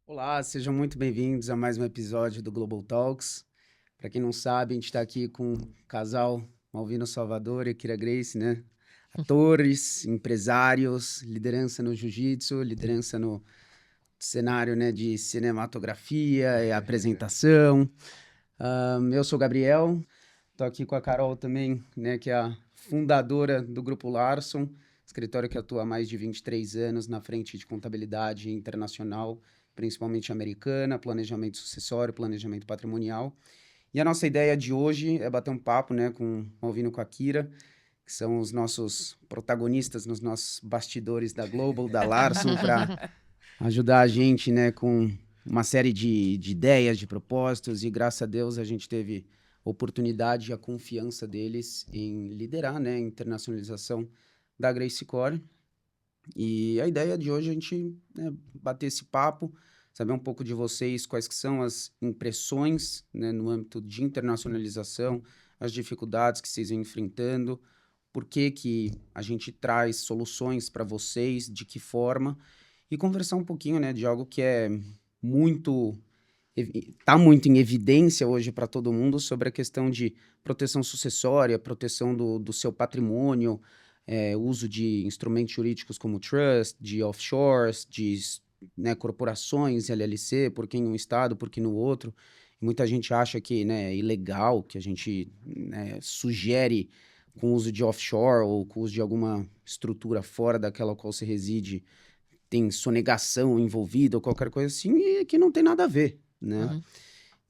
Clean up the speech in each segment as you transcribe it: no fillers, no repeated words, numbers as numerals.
Olá, sejam muito bem-vindos a mais um episódio do Global Talks. Para quem não sabe, a gente está aqui com o casal Malvino Salvador e Kira Grace, né? Atores, empresários, liderança no jiu-jitsu, liderança no cenário, né, de cinematografia e apresentação. Eu sou o Gabriel, estou aqui com a Carol também, né, que é a fundadora do Grupo Larson, escritório que atua há mais de 23 anos na frente de contabilidade internacional, principalmente americana, planejamento sucessório, planejamento patrimonial. E a nossa ideia de hoje é bater um papo, né, com o Malvino e com a Kira, que são os nossos protagonistas nos nossos bastidores da Global, da Larson, para ajudar a gente, né, com uma série de ideias, de propósitos, e graças a Deus a gente teve oportunidade e a confiança deles em liderar, né, a internacionalização da Grace Core. E a ideia de hoje é a gente, né, bater esse papo, saber um pouco de vocês, quais que são as impressões, né, no âmbito de internacionalização, as dificuldades que vocês vêm enfrentando, por que que a gente traz soluções para vocês, de que forma, e conversar um pouquinho, né, de algo que é muito está muito em evidência hoje para todo mundo sobre a questão de proteção sucessória, proteção do seu patrimônio, uso de instrumentos jurídicos como trust, de offshores, de, né, corporações, LLC, por que em um estado, por que no outro. E muita gente acha que, né, é ilegal, que a gente, né, sugere com o uso de offshore ou com o uso de alguma estrutura fora daquela qual você reside, tem sonegação envolvida ou qualquer coisa assim, e que não tem nada a ver, né? Uhum.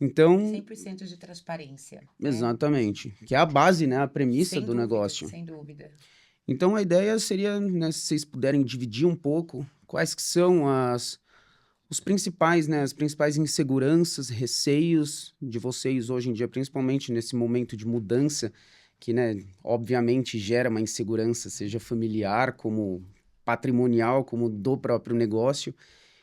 Então, 100% de transparência, né? exatamente, que é a base, né, a premissa Sem do dúvida, negócio. sem dúvida. Então, a ideia seria, né, se vocês puderem dividir um pouco, quais que são os principais, né, as principais inseguranças, receios de vocês hoje em dia, principalmente nesse momento de mudança, que, né, obviamente gera uma insegurança, seja familiar, como patrimonial, como do próprio negócio,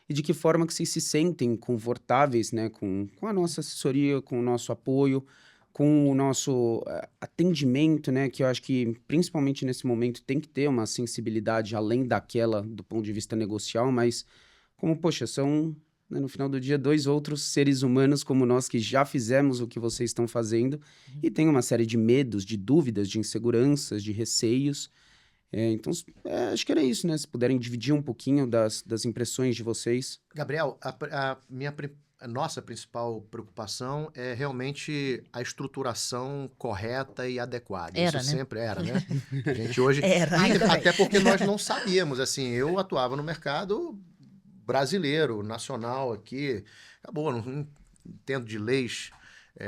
e de que forma que vocês se sentem confortáveis, né, com a nossa assessoria, com o nosso apoio, com o nosso atendimento, né, que eu acho que, principalmente nesse momento, tem que ter uma sensibilidade além daquela do ponto de vista negocial, mas como, poxa, são, né, no final do dia, dois outros seres humanos como nós que já fizemos o que vocês estão fazendo e tem uma série de medos, de dúvidas, de inseguranças, de receios. Então, acho que era isso, né? Se puderem dividir um pouquinho das impressões de vocês. Gabriel, a nossa principal preocupação é realmente a estruturação correta e adequada. Era, Isso né? sempre era, né? A gente hoje... Era. Até porque nós não sabíamos, assim, eu atuava no mercado brasileiro, nacional aqui, acabou, não entendo de leis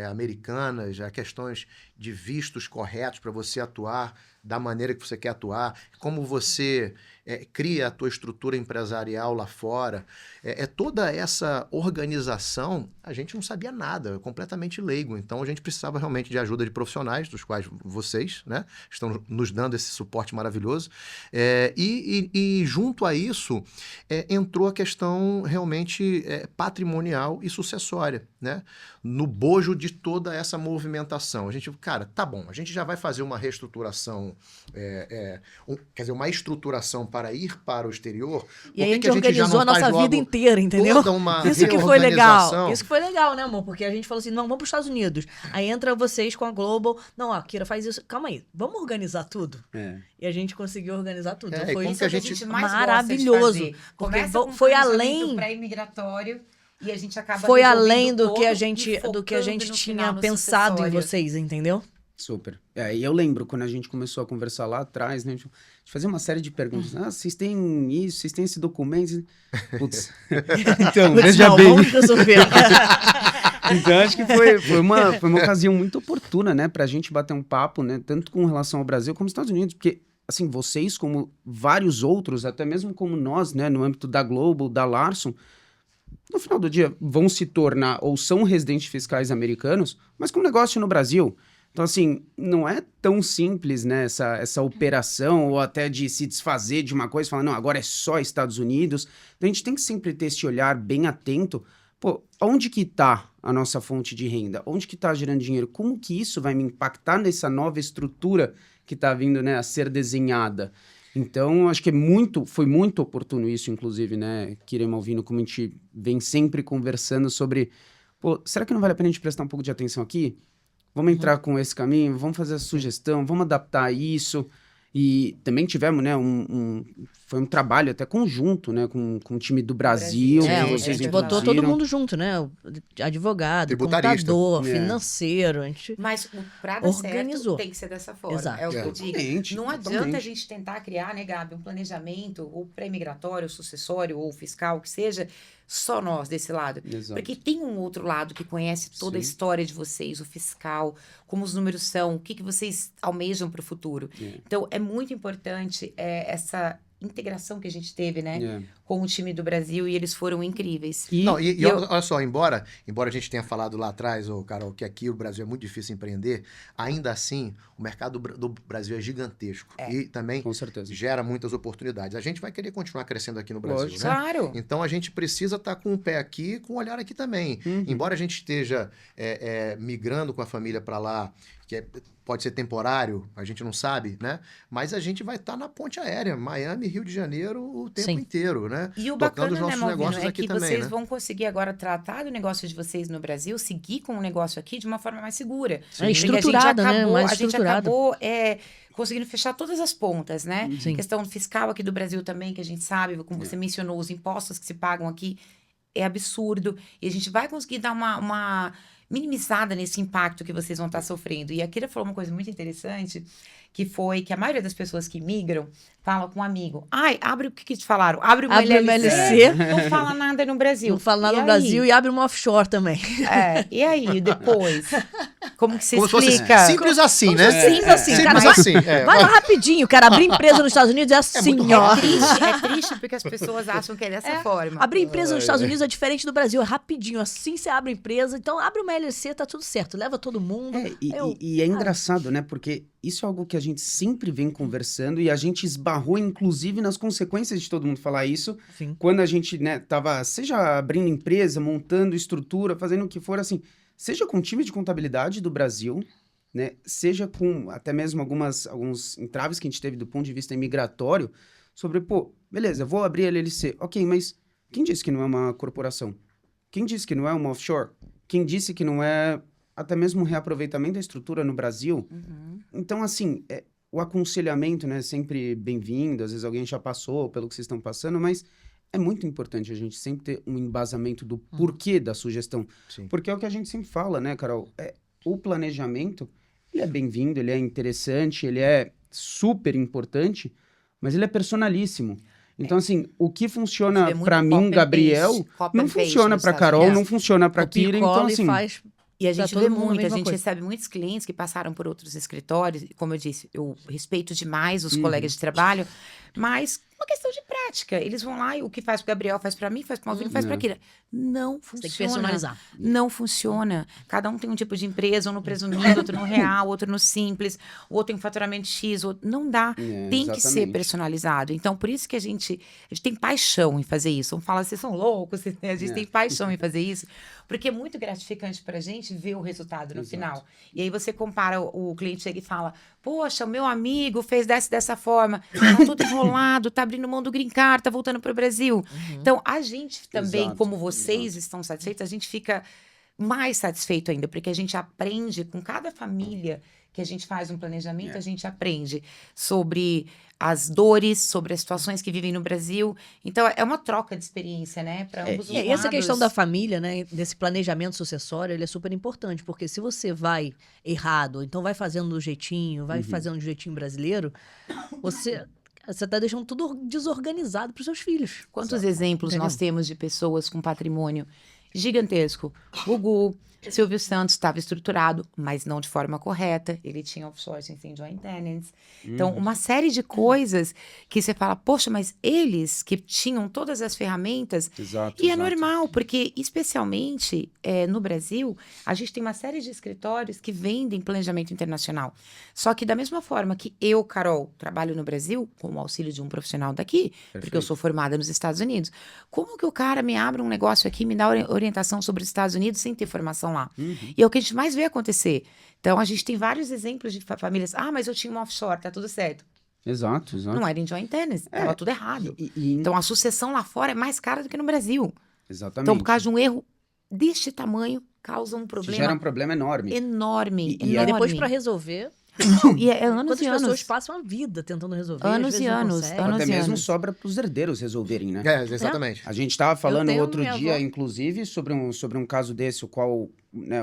americanas, questões de vistos corretos para você atuar da maneira que você quer atuar, como você cria a tua estrutura empresarial lá fora, toda essa organização, a gente não sabia nada, completamente leigo, então a gente precisava realmente de ajuda de profissionais, dos quais vocês, né, estão nos dando esse suporte maravilhoso, e junto a isso entrou a questão realmente patrimonial e sucessória, né, no bojo de toda essa movimentação. A gente, cara, tá bom, a gente já vai fazer uma reestruturação, quer dizer, uma estruturação para ir para o exterior. E aí a gente organizou a nossa vida inteira, entendeu? Toda uma Isso que foi legal. reorganização. Isso que foi legal, né, amor? Porque a gente falou assim, não, vamos para os Estados Unidos. Aí entra vocês com a Global. Não, ó, Kira, faz isso. Calma aí, vamos organizar tudo? E a gente conseguiu organizar tudo. E Então foi como isso que a que a gente gente mais maravilhoso. gosta de fazer. Porque Começa com foi planejamento além... pré-imigratório e a gente acaba Foi resolvendo além do que a todo gente, e do que a gente focando no tinha final no pensado em sucessório. vocês, entendeu? Super. E eu lembro, quando a gente começou a conversar lá atrás, né, a gente fazia uma série de perguntas. Vocês têm isso, vocês têm esse documento? Putz. Então, veja bem. Vamos resolver. Então, acho que foi uma ocasião muito oportuna, né, pra gente bater um papo, né, tanto com relação ao Brasil como aos Estados Unidos, porque, assim, vocês, como vários outros, até mesmo como nós, né, no âmbito da Global, da Larson, no final do dia, vão se tornar ou são residentes fiscais americanos, mas com negócio no Brasil. Então, assim, não é tão simples, né, essa operação, ou até de se desfazer de uma coisa e falar, não, agora é só Estados Unidos. Então, a gente tem que sempre ter esse olhar bem atento. Pô, onde que está a nossa fonte de renda? Onde que está gerando dinheiro? Como que isso vai me impactar nessa nova estrutura que está vindo, né, a ser desenhada? Então, acho que foi muito oportuno isso, inclusive, né, Kira e Malvino, como a gente vem sempre conversando sobre, pô, será que não vale a pena a gente prestar um pouco de atenção aqui? Vamos entrar com esse caminho, vamos fazer a sugestão, vamos adaptar isso. E também tivemos, né, foi um trabalho até conjunto, né, com o time do Brasil. A Vocês gente botou todo mundo junto, né? Advogado, contador, financeiro. A gente Mas pra dar organizou. certo, tem que ser dessa forma. Exato. É o que eu digo. Não adianta a gente tentar criar, né, Gabi, um planejamento, ou pré-migratório, ou sucessório, ou fiscal, que seja, só nós desse lado. Exato. Porque tem um outro lado que conhece toda a história de vocês, o fiscal, como os números são, o que vocês almejam para o futuro. Então, é muito importante essa integração que a gente teve, né, com o time do Brasil, e eles foram incríveis. Olha só, embora a gente tenha falado lá atrás, Carol, que aqui o Brasil é muito difícil empreender, ainda assim, o mercado do Brasil é gigantesco. E também com certeza gera muitas oportunidades. A gente vai querer continuar crescendo aqui no Brasil, né? Claro. Então, a gente precisa estar com o pé aqui e com o olhar aqui também. Embora a gente esteja migrando com a família para lá, que pode ser temporário, a gente não sabe, né? Mas a gente vai estar na ponte aérea, Miami, Rio de Janeiro, o tempo inteiro, né? E o tocando bacana, os nossos né, Malvino, negócios é aqui que também, vocês né? vão conseguir agora tratar do negócio de vocês no Brasil, seguir com o negócio aqui de uma forma mais segura. É estruturada, né? Mais a gente estruturada. acabou conseguindo fechar todas as pontas, né? Sim. Questão fiscal aqui do Brasil também, que a gente sabe, como você mencionou, os impostos que se pagam aqui é absurdo. E a gente vai conseguir dar uma minimizada nesse impacto que vocês vão estar sofrendo. E a Kira falou uma coisa muito interessante, que foi que a maioria das pessoas que migram fala com um amigo. Abre o que te falaram? Abre uma LLC. Não fala nada no Brasil. Não fala nada no Brasil e abre uma offshore também. E aí, depois? Como que você Como explica? Simples assim, né? Simples assim. Simples Cara, assim. vai lá rapidinho, cara. Abrir empresa nos Estados Unidos é assim, ó. É triste porque as pessoas acham que é dessa forma. Abrir empresa nos Estados Unidos é diferente do Brasil. É rapidinho. Assim você abre empresa. Então, abre uma LLC, tá tudo certo. Leva todo mundo. E é engraçado, né? Porque isso é algo que a gente sempre vem conversando e a gente esbarrou, inclusive, nas consequências de todo mundo falar isso. Sim. Quando a gente, né, tava, seja abrindo empresa, montando estrutura, fazendo o que for, assim, seja com time de contabilidade do Brasil, né, seja com até mesmo alguns entraves que a gente teve do ponto de vista imigratório, sobre, pô, beleza, eu vou abrir a LLC. Ok, mas quem disse que não é uma corporação? Quem disse que não é uma offshore? Quem disse que não é até mesmo um reaproveitamento da estrutura no Brasil? Então, assim, o aconselhamento, né, sempre bem-vindo, às vezes alguém já passou pelo que vocês estão passando, mas é muito importante a gente sempre ter um embasamento do porquê da sugestão. Sim. Porque é o que a gente sempre fala, né, Carol? O planejamento, ele é bem-vindo, ele é interessante, ele é super importante, mas ele é personalíssimo. Então, assim, o que funciona para mim, Gabriel, não funciona para Carol, não funciona para Kira, então, assim... E a gente vê muito, a gente coisa. recebe muitos clientes que passaram por outros escritórios. Como eu disse, eu respeito demais os colegas de trabalho, mas uma questão de prática. Eles vão lá e o que faz pro Gabriel faz para mim, faz pro Malvino, faz para Kira. Não funciona. Tem que personalizar. Não funciona. Cada um tem um tipo de empresa, um no presumido, outro no real, outro no simples, o outro tem um faturamento X, outro... Não dá. Tem que ser personalizado. Então, por isso que a gente tem paixão em fazer isso. Vamos falar, vocês são loucos, né? A gente tem paixão em fazer isso, porque é muito gratificante pra gente ver o resultado no final. E aí você compara, o cliente chega e fala, poxa, o meu amigo fez dessa forma, tá tudo enrolado, tá abrindo mão do green card, tá voltando pro Brasil. Então, a gente também, como vocês estão satisfeitos, a gente fica mais satisfeito ainda, porque a gente aprende com cada família que a gente faz um planejamento, a gente aprende sobre as dores, sobre as situações que vivem no Brasil. Então, é uma troca de experiência, né? Para ambos os lados. E essa questão da família, né? Desse planejamento sucessório, ele é super importante, porque se você vai errado, então vai fazendo do jeitinho, vai fazendo do jeitinho brasileiro, você está deixando tudo desorganizado para os seus filhos. Quantos exemplos nós temos de pessoas com patrimônio gigantesco? Gugu, Silvio Santos estava estruturado, mas não de forma correta. Ele tinha offshore sem joint tenants. Então, uma série de coisas que você fala, poxa, mas eles que tinham todas as ferramentas... E é normal, porque especialmente no Brasil, a gente tem uma série de escritórios que vendem planejamento internacional. Só que da mesma forma que eu, Carol, trabalho no Brasil, com o auxílio de um profissional daqui, porque eu sou formada nos Estados Unidos, como que o cara me abre um negócio aqui, me dá orientação sobre os Estados Unidos sem ter formação lá? E é o que a gente mais vê acontecer. Então, a gente tem vários exemplos de famílias. Mas eu tinha uma offshore, tá tudo certo. Exato. Não era em joint tenants, estava tudo errado. Então, a sucessão lá fora é mais cara do que no Brasil. Exatamente. Então, por causa de um erro deste tamanho, causa um problema gera um problema enorme. enorme. E depois, para resolver... E é anos quantas e anos. pessoas passam a vida tentando resolver? Anos às vezes e não anos, conseguem. anos Até e mesmo anos. sobra para os herdeiros resolverem, né? Exatamente. A gente estava falando tenho outro minha dia, avó. inclusive, sobre um caso desse, o qual, né,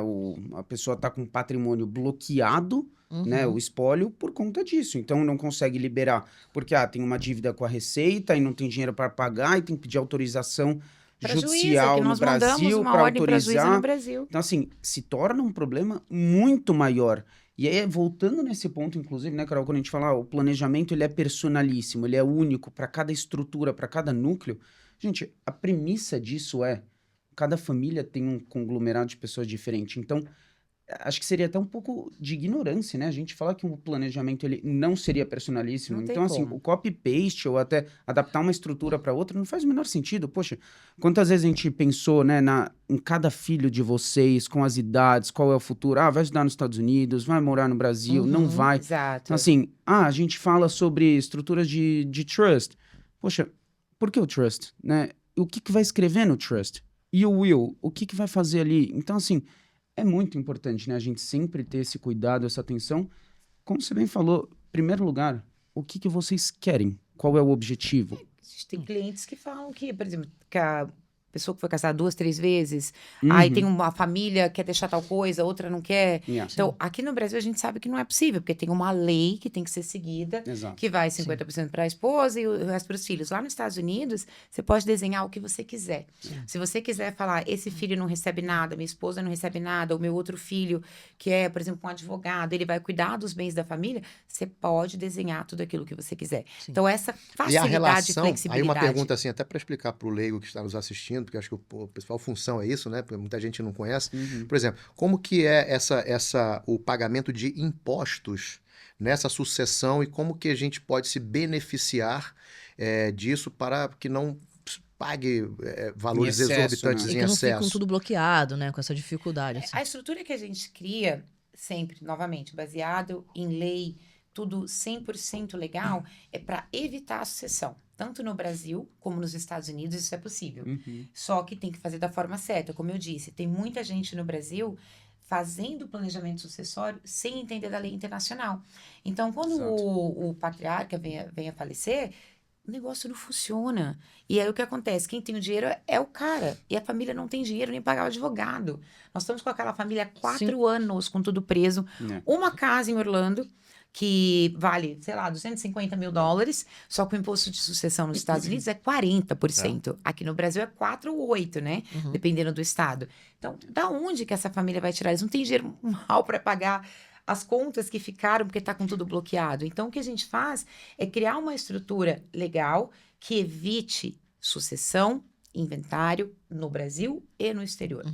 a pessoa está com um patrimônio bloqueado, né, o espólio, por conta disso. Então, não consegue liberar, porque tem uma dívida com a Receita e não tem dinheiro para pagar e tem que pedir autorização judicial no Brasil para autorizar. No Brasil. Então, assim, se torna um problema muito maior. E aí, voltando nesse ponto, inclusive, né, Carol, quando a gente fala, o planejamento, ele é personalíssimo, ele é único para cada estrutura, para cada núcleo. Gente, a premissa disso é, cada família tem um conglomerado de pessoas diferentes. Então, acho que seria até um pouco de ignorância, né? A gente falar que o planejamento ele não seria personalíssimo. Não tem Então, assim, como. o copy-paste ou até adaptar uma estrutura para outra não faz o menor sentido. Poxa, quantas vezes a gente pensou, né, em cada filho de vocês, com as idades, qual é o futuro? Vai estudar nos Estados Unidos, vai morar no Brasil, não vai. Exato. Então, assim, a gente fala sobre estruturas de trust. Poxa, por que o trust, né? O que vai escrever no trust? E o will, o que vai fazer ali? Então, assim, é muito importante, né? A gente sempre ter esse cuidado, essa atenção. Como você bem falou, em primeiro lugar, o que vocês querem? Qual é o objetivo? Tem clientes que falam que, por exemplo, que a pessoa que foi casada 2, 3 vezes, aí tem uma família que quer deixar tal coisa, outra não quer. Yeah. Então, aqui no Brasil a gente sabe que não é possível, porque tem uma lei que tem que ser seguida, Exato. que vai 50% para a esposa e o resto para os filhos. Lá nos Estados Unidos, você pode desenhar o que você quiser. Se você quiser falar, esse filho não recebe nada, minha esposa não recebe nada, o meu outro filho, que é, por exemplo, um advogado, ele vai cuidar dos bens da família, você pode desenhar tudo aquilo que você quiser. Sim. Então, essa E facilidade a relação, e flexibilidade. aí uma pergunta assim, até para explicar para o leigo que está nos assistindo, porque acho que o principal função é isso, né? Porque muita gente não conhece. Por exemplo, como que é o pagamento de impostos nessa sucessão e como que a gente pode se beneficiar disso para que não pague valores Em excesso, exorbitantes né? E em que não excesso? ficam tudo bloqueado, né? Com essa dificuldade. assim. A estrutura que a gente cria, sempre, novamente, baseado em lei, tudo 100% legal, é para evitar a sucessão. Tanto no Brasil como nos Estados Unidos, isso é possível. Só que tem que fazer da forma certa. Como eu disse, tem muita gente no Brasil fazendo planejamento sucessório sem entender da lei internacional. Então, quando o patriarca vem a falecer, o negócio não funciona. E aí o que acontece? Quem tem o dinheiro é o cara. E a família não tem dinheiro nem pagar o advogado. Nós estamos com aquela família há 4 anos, com tudo preso. Uma casa em Orlando, que vale, sei lá, $250 mil, só que o imposto de sucessão nos Estados Unidos é 40%. Aqui no Brasil é 4 ou 8, né? Dependendo do estado. Então, da onde que essa família vai tirar? Eles não têm dinheiro mal para pagar as contas que ficaram porque está com tudo bloqueado. Então, o que a gente faz é criar uma estrutura legal que evite sucessão, inventário no Brasil e no exterior.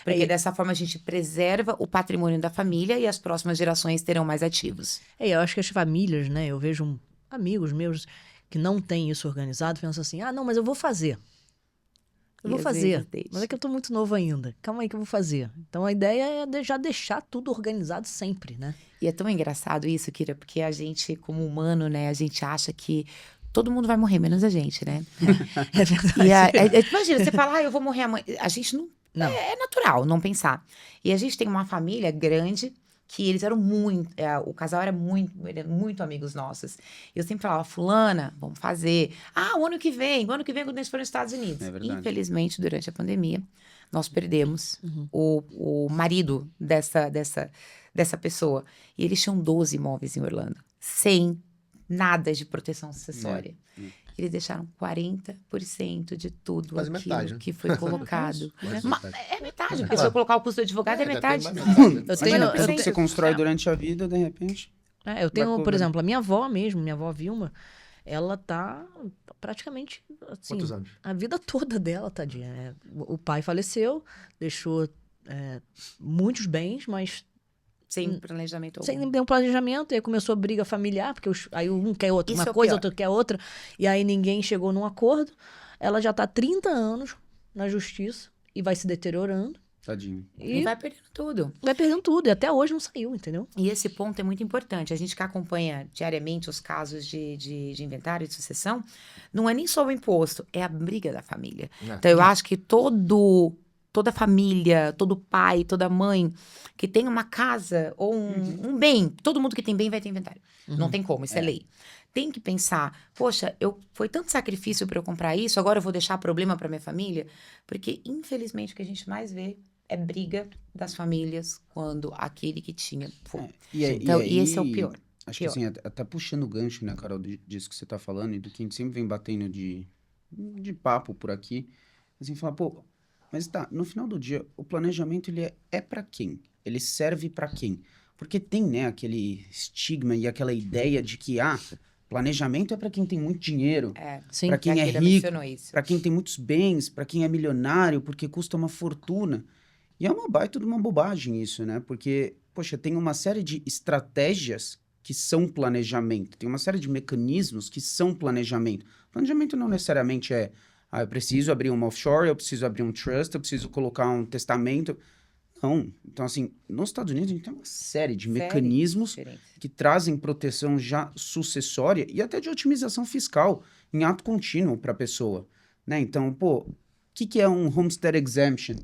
Porque dessa forma a gente preserva o patrimônio da família e as próximas gerações terão mais ativos. Eu acho que as famílias, né? Eu vejo amigos meus que não têm isso organizado, pensam assim, não, mas eu vou fazer. Eu vou fazer, mas é que eu tô muito novo ainda. Calma aí que eu vou fazer. Então, a ideia é já deixar tudo organizado sempre, né? E é tão engraçado isso, Kira, porque a gente, como humano, né? A gente acha que todo mundo vai morrer, menos a gente, né? É verdade. E imagina, você fala, eu vou morrer amanhã. A gente não. É natural não pensar. E a gente tem uma família grande que eles eram muito. O casal era muito amigos nossos. Eu sempre falava, fulana, vamos fazer. O ano que vem quando eles foram nos Estados Unidos. É verdade. Infelizmente, durante a pandemia, nós perdemos o marido dessa pessoa. E eles tinham 12 imóveis em Orlando, sem nada de proteção sucessória. Eles deixaram 40% de tudo Quase aquilo metade, né? que foi colocado. É metade, porque se Claro. eu colocar o custo do advogado, é já tem metade. mais metade, né? Eu tenho- Imagina tudo que você constrói durante a vida, de repente. Eu tenho, Vai por cobrar. exemplo, a minha avó mesmo, minha avó Vilma, ela tá praticamente, assim, Quantos anos? a vida toda dela, tadinha. O pai faleceu, deixou muitos bens, mas Sem planejamento algum. sem nenhum planejamento. E aí começou a briga familiar, porque aí um quer outra, Isso uma é o coisa, pior. outro quer outra. E aí ninguém chegou num acordo. Ela já tá há 30 anos na justiça e vai se deteriorando. Tadinho. E vai perdendo tudo. Vai perdendo tudo. E até hoje não saiu, entendeu? E esse ponto é muito importante. A gente que acompanha diariamente os casos de inventário e de sucessão, não é nem só o imposto, é a briga da família. Então, eu acho que toda família, todo pai, toda mãe que tem uma casa ou um bem, todo mundo que tem bem vai ter inventário. Não tem como, isso é lei. Tem que pensar, poxa, foi tanto sacrifício para eu comprar isso, agora eu vou deixar problema para minha família? Porque, infelizmente, o que a gente mais vê é briga das famílias quando aquele que tinha foi. Então, e esse é o pior. Acho que assim, até puxando o gancho, né, Carol, disso que você tá falando e do que a gente sempre vem batendo de papo por aqui, assim, falar, pô, mas tá, no final do dia, o planejamento, ele é para quem? Ele serve para quem? Porque tem, né, aquele estigma e aquela ideia de que, planejamento é para quem tem muito dinheiro, para quem é rico, para quem tem muitos bens, para quem é milionário, porque custa uma fortuna. E é uma baita de uma bobagem isso, né? Porque, poxa, tem uma série de estratégias que são planejamento, tem uma série de mecanismos que são planejamento. Planejamento não necessariamente eu preciso abrir uma offshore, eu preciso abrir um trust, eu preciso colocar um testamento. Não. Então, assim, nos Estados Unidos a gente tem uma série de mecanismos que trazem proteção já sucessória e até de otimização fiscal em ato contínuo para a pessoa, né? Então, pô, o que é um homestead exemption?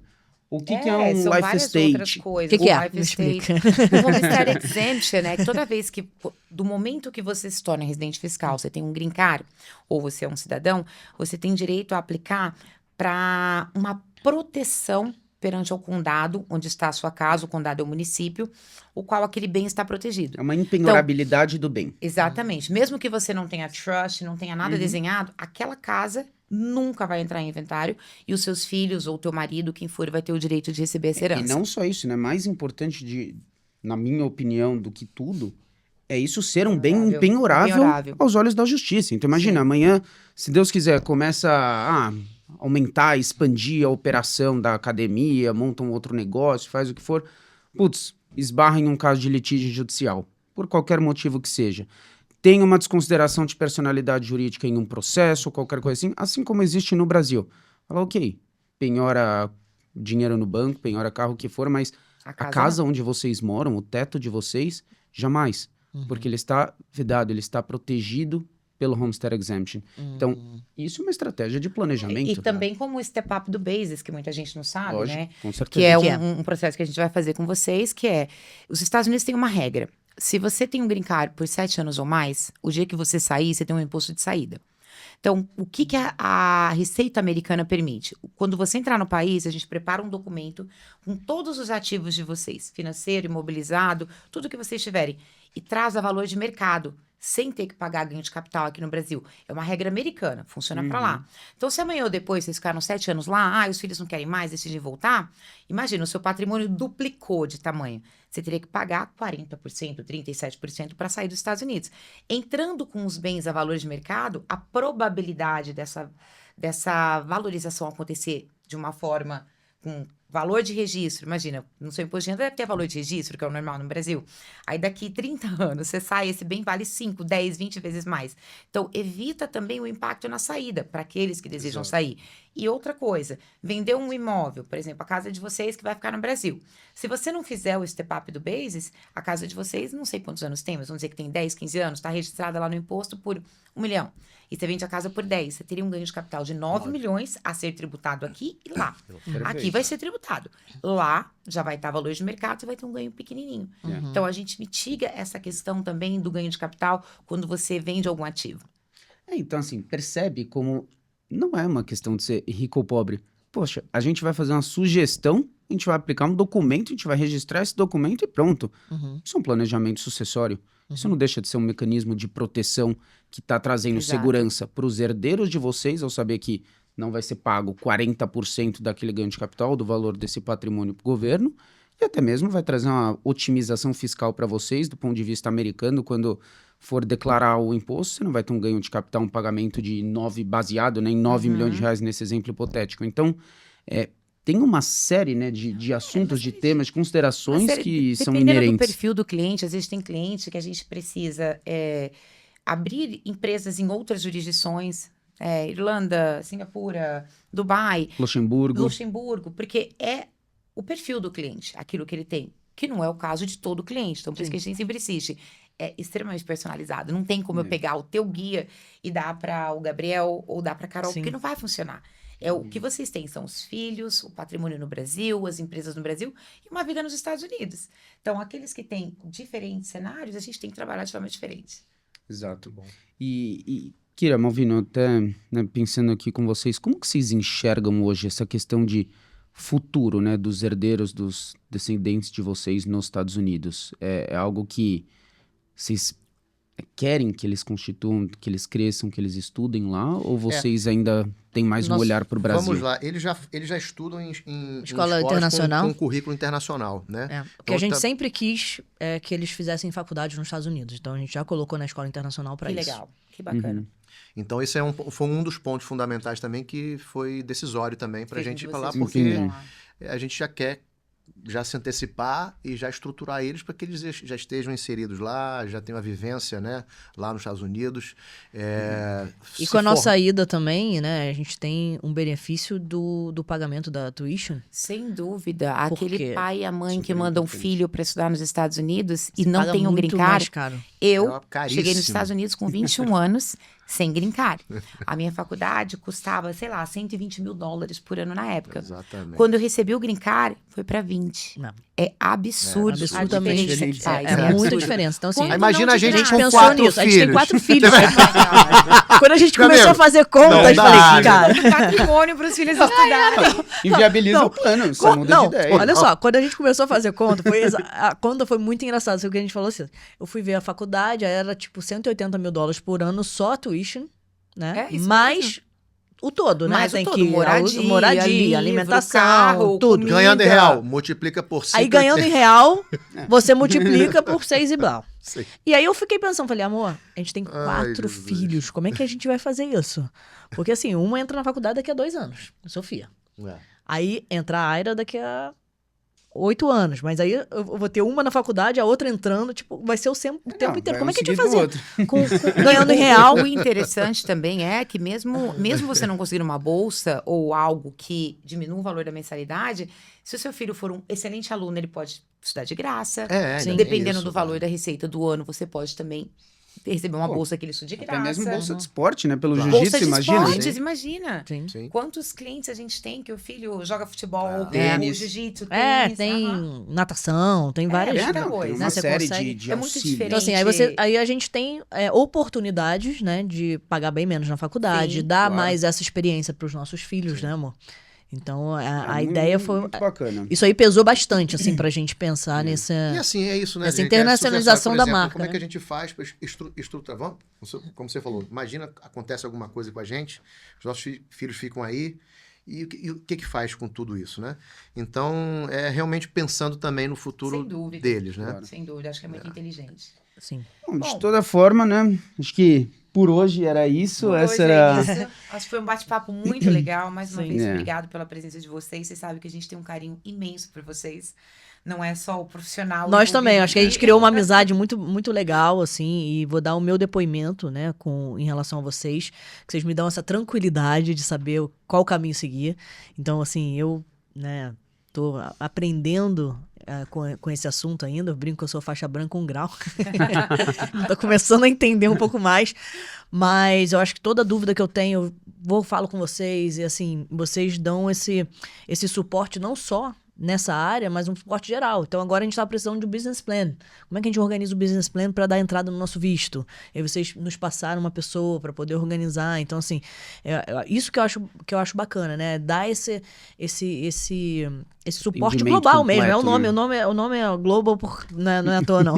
O que é um são life várias estate? outras coisas. O que é? Life Me explica. estate. O homestead exemption é que toda vez que, do momento que você se torna residente fiscal, você tem um green card, ou você é um cidadão, você tem direito a aplicar para uma proteção perante ao condado, onde está a sua casa, o condado é o município, o qual aquele bem está protegido. É uma impenhorabilidade do bem. Exatamente. Mesmo que você não tenha trust, não tenha nada desenhado, aquela casa nunca vai entrar em inventário e os seus filhos ou teu marido, quem for, vai ter o direito de receber essa herança. E não só isso, né? Mais importante, na minha opinião, do que tudo, é isso ser um bem impenhorável aos olhos da justiça. Então, imagina, amanhã, se Deus quiser, começa a aumentar, expandir a operação da academia, monta um outro negócio, faz o que for, putz, esbarra em um caso de litígio judicial, por qualquer motivo que seja. Tem uma desconsideração de personalidade jurídica em um processo, qualquer coisa assim como existe no Brasil. Fala, ok, penhora dinheiro no banco, penhora carro, o que for, mas a casa onde vocês moram, o teto de vocês, jamais. Porque ele está vedado, ele está protegido pelo Homestead Exemption. Então, isso é uma estratégia de planejamento. E também como o step up do Basis, que muita gente não sabe, lógico, né? Com certeza. Que é um processo que a gente vai fazer com vocês, que é, os Estados Unidos têm uma regra. Se você tem um green card por 7 anos ou mais, o dia que você sair, você tem um imposto de saída. Então, o que a Receita Americana permite? Quando você entrar no país, a gente prepara um documento com todos os ativos de vocês, financeiro, imobilizado, tudo que vocês tiverem, e traz a valor de mercado, sem ter que pagar ganho de capital aqui no Brasil. É uma regra americana, funciona para lá. Então, se amanhã ou depois vocês ficaram 7 anos lá, os filhos não querem mais, decidem voltar, imagina, o seu patrimônio duplicou de tamanho. Você teria que pagar 40%, 37% para sair dos Estados Unidos. Entrando com os bens a valor de mercado, a probabilidade dessa valorização acontecer de uma forma com valor de registro, imagina, no seu imposto de renda deve ter valor de registro, que é o normal no Brasil. Aí daqui 30 anos você sai, esse bem vale 5, 10, 20 vezes mais. Então, evita também o impacto na saída, para aqueles que desejam sair. E outra coisa, vender um imóvel, por exemplo, a casa de vocês que vai ficar no Brasil. Se você não fizer o step up do Basis, a casa de vocês, não sei quantos anos tem, mas vamos dizer que tem 10, 15 anos, está registrada lá no imposto por 1 milhão. E você vende a casa por 10, você teria um ganho de capital de 9 milhões a ser tributado aqui e lá. Aqui vai ser tributado. Lá já vai estar valor de mercado, você vai ter um ganho pequenininho. Então, a gente mitiga essa questão também do ganho de capital quando você vende algum ativo. Então, assim, percebe como não é uma questão de ser rico ou pobre. Poxa, a gente vai fazer uma sugestão, a gente vai aplicar um documento, a gente vai registrar esse documento e pronto. Isso é um planejamento sucessório. Isso não deixa de ser um mecanismo de proteção que está trazendo segurança para os herdeiros de vocês, ao saber que não vai ser pago 40% daquele ganho de capital, do valor desse patrimônio para o governo, e até mesmo vai trazer uma otimização fiscal para vocês, do ponto de vista americano, quando for declarar o imposto, você não vai ter um ganho de capital, um pagamento de 9, baseado, né, em 9 milhões de reais nesse exemplo hipotético. Então, tem uma série, né, de assuntos, de temas, de considerações que são inerentes. Dependendo do perfil do cliente, às vezes tem cliente que a gente precisa abrir empresas em outras jurisdições, Irlanda, Singapura, Dubai, Luxemburgo, porque o perfil do cliente, aquilo que ele tem, que não é o caso de todo cliente. Então, por isso que a gente sempre insiste. É extremamente personalizado. Não tem como eu pegar o teu guia e dar para o Gabriel ou dar para a Carol, porque não vai funcionar. O que vocês têm são os filhos, o patrimônio no Brasil, as empresas no Brasil e uma vida nos Estados Unidos. Então, aqueles que têm diferentes cenários, a gente tem que trabalhar de forma diferente. Exato. E Kira, Malvino, até né, pensando aqui com vocês, como que vocês enxergam hoje essa questão de futuro, né, dos herdeiros, dos descendentes de vocês nos Estados Unidos? É algo que vocês querem que eles constituam, que eles cresçam, que eles estudem lá? Ou vocês ainda têm mais um olhar para o Brasil? Vamos lá, eles já estudam em escola internacional com currículo internacional, né? Porque a gente sempre quis que eles fizessem faculdade nos Estados Unidos. Então, a gente já colocou na escola internacional para isso. Que legal, que bacana. Então, esse foi um dos pontos fundamentais também que foi decisório também para a gente falar, vocês porque fizeram. a gente já quer se antecipar e já estruturar eles para que eles já estejam inseridos lá, já tenham a vivência, né, lá nos Estados Unidos. E com a nossa ida também, né, a gente tem um benefício do pagamento da tuition. Sem dúvida. Aquele quê? pai e a mãe que Super mandam um importante. filho para estudar nos Estados Unidos e não Paga tem um muito green card. mais caro. Eu Caríssimo. cheguei nos Estados Unidos com 21 anos, sem green card. A minha faculdade custava, sei lá, $120 mil por ano na época. Exatamente. Quando eu recebi o green card, foi para 20. Não. É absurdo. Absurdamente a diferença que faz. É absurdo. muita diferença. Então, assim, Quando Imagina não a gente tiver- com pensou 4 nisso. A gente tem filhos. 4 filhos. Quando a gente Meu começou amigo, a fazer contas, não eu dá, falei, né? cara... Patrimônio para os filhos estudarem. Inviabiliza o plano, você muda de ideia. Olha só, quando a gente começou a fazer conta, a conta foi muito engraçada. O que a gente falou assim, eu fui ver a faculdade, aí era tipo $180 mil por ano só a tuition, né? É, isso mais mesmo. o todo, né? Mais o Tem todo, que moradia, livro, alimentação, carro, tudo. comida. Ganhando em real, multiplica por 5. Aí ganhando em real, você multiplica por 6 e blá. Sim. E aí eu fiquei pensando, falei, amor, a gente tem Ai, 4 Jesus. filhos, como é que a gente vai fazer isso? Porque assim, uma entra na faculdade daqui a 2 anos, Sofia. Aí entra a Aira daqui a 8 anos. Mas aí eu vou ter uma na faculdade, a outra entrando, tipo, vai ser o tempo inteiro. Como é que a gente vai fazer? Ganhando em real. O interessante também é que mesmo você não conseguir uma bolsa ou algo que diminua o valor da mensalidade, se o seu filho for um excelente aluno, ele pode estudar de graça. Sim. Dependendo do valor da receita do ano, você pode também receber uma bolsa que ele estude de graça. Até mesmo bolsa de esporte, né? Pelo Claro. jiu-jitsu, Bolsa de imagina. esportes, imagina. Sim. Sim. Quantos clientes a gente tem que o filho joga futebol, Tênis. jiu-jitsu, É, tênis, tem aham. natação, tem várias muita Não, coisa, tem né? uma Você série consegue- de É muito auxílios. diferente. Então, assim, aí a gente tem oportunidades, né, de pagar bem menos na faculdade, Sim, dar claro. mais essa experiência para os nossos filhos, né, amor? Então, a Muito- ideia foi... Muito bacana. Isso aí pesou bastante, assim, pra gente pensar nessa... E assim, é isso, né? Essa gente? internacionalização Por da exemplo, marca, Como é né? que a gente faz para estruturar? Como você falou, imagina, acontece alguma coisa com a gente, os nossos filhos ficam aí, e o que faz com tudo isso, né? Então, é realmente pensando também no futuro Sem dúvida. deles, né? Claro. Sem dúvida, acho que é muito inteligente. Assim, Bom, de toda forma, né? Acho que por hoje era isso. Essa Hoje era. é isso. Acho que foi um bate-papo muito legal. Mais uma Sim. vez, É. obrigado pela presença de vocês. Vocês sabem que a gente tem um carinho imenso por vocês. Não é só o profissional. nós também, envolvido acho que a gente aqui. criou uma amizade muito, muito legal, assim, e vou dar o meu depoimento, né, em relação a vocês, que vocês me dão essa tranquilidade de saber qual caminho seguir. Então, assim, eu, né, tô aprendendo com esse assunto ainda, eu brinco que eu sou faixa branca 1 grau. Tô começando a entender um pouco mais, mas eu acho que toda dúvida que eu tenho, eu falo com vocês, e assim, vocês dão esse suporte não só nessa área, mas um suporte geral. Então agora a gente tá precisando de um business plan. Como é que a gente organiza o business plan para dar entrada no nosso visto? E aí vocês nos passaram uma pessoa para poder organizar. Então assim, isso que eu acho bacana, né? Dar esse suporte Entendimento global mesmo. É completo, o nome é global, não é à toa não.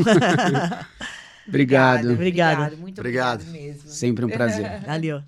Obrigado. Obrigado. Muito Obrigado. obrigado mesmo. Sempre um prazer. Valeu.